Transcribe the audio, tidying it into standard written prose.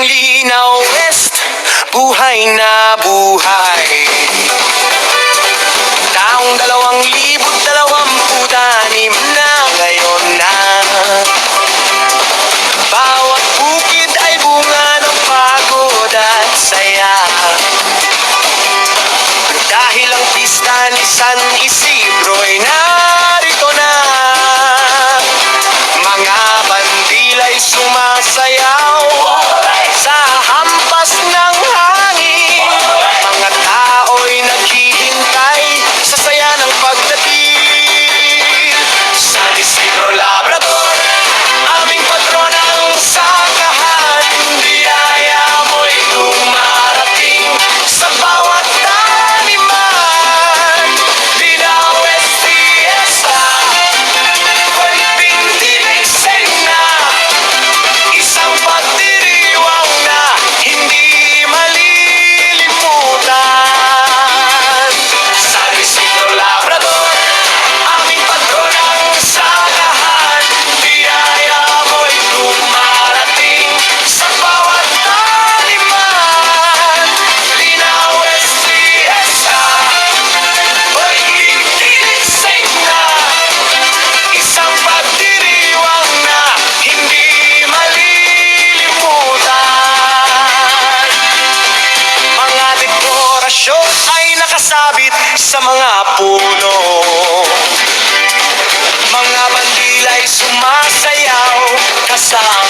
Linaw West, buhay na buhay. Taong 2026 na ngayon na. Bawat bukid ay bunga ng pagod at saya. Dahil ang pista ni San Isidro'y narito na. Mga bandila'y sumasayaw sa hampas ng hangin. Mga tao'y naghihintay sa saya ng pagdating. San Isidro Labrador, aming patron ang sakahan. Biyaya mo'y dumarating sa bawat taniman. Linaw West Fiesta, pagpintinisig na. Isang pagdiriwang na hindi malilimutan. San Isidro Labrador, aming patron ang sakahan. Biyaya mo'y dumarating sa bawat taniman. Linaw West Fiesta, pagpintinisig na. Isang pagdiriwang na hindi malilimutan. Mga dekorasyon ay nakasabit sa mga puno. Mga bandila'y sumasayaw kasama